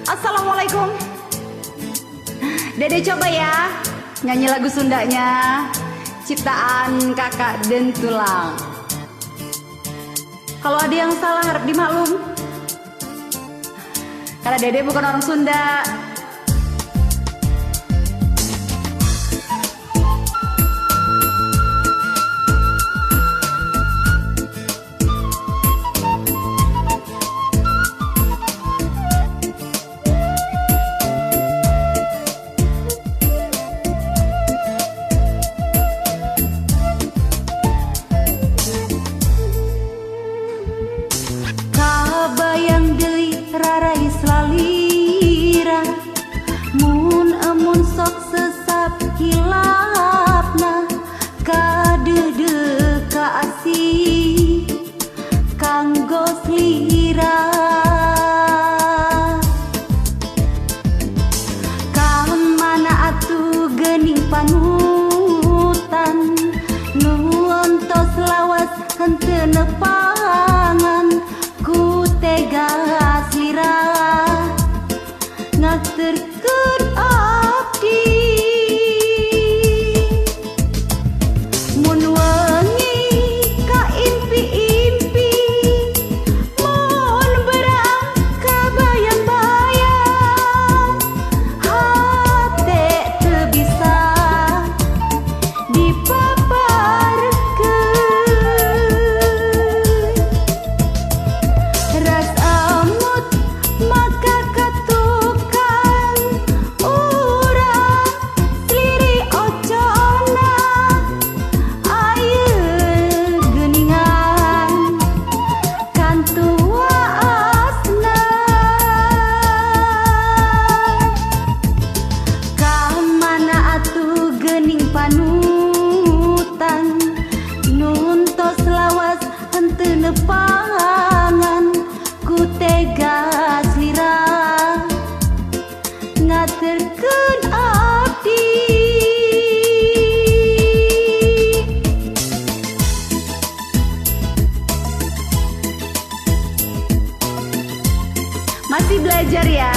Assalamualaikum. Dede coba ya nyanyi lagu Sundanya, ciptaan kakak Den Tulang. Kalau ada yang salah harap dimaklum, karena Dede bukan orang Sunda. Nepangan ku tega slira ngaturkeun abdi mun wengi ka impi-impi mun berang ka bayang-bayang hate teu bisa nepangan ku tega slira ngaturkeun abdi. Masih belajar ya?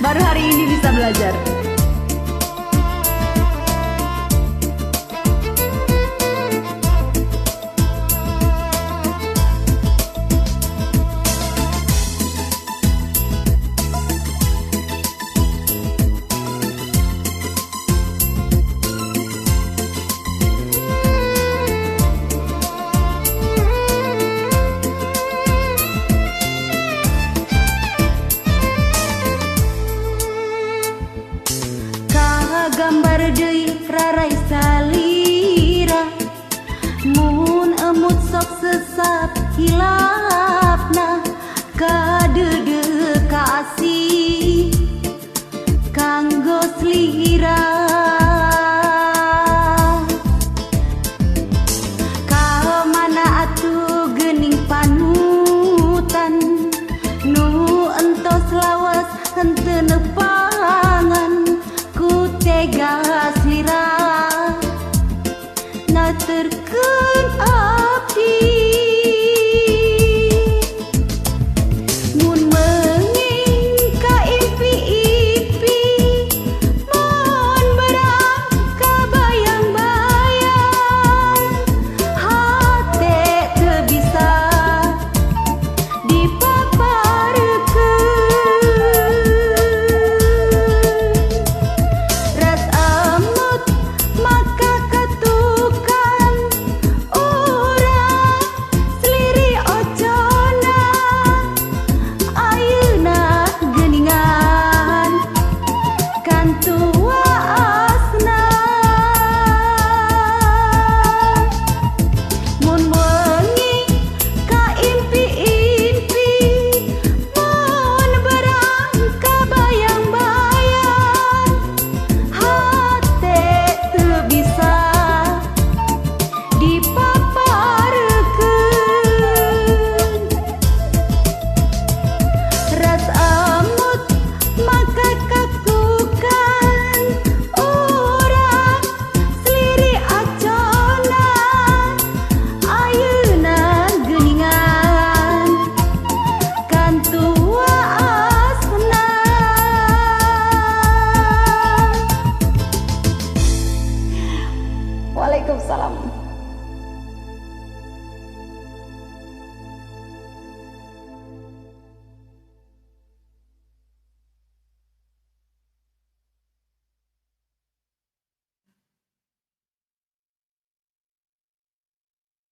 Baru hari ini bisa belajar. Gambar deui rarai salira mun emut sok sesat hilang.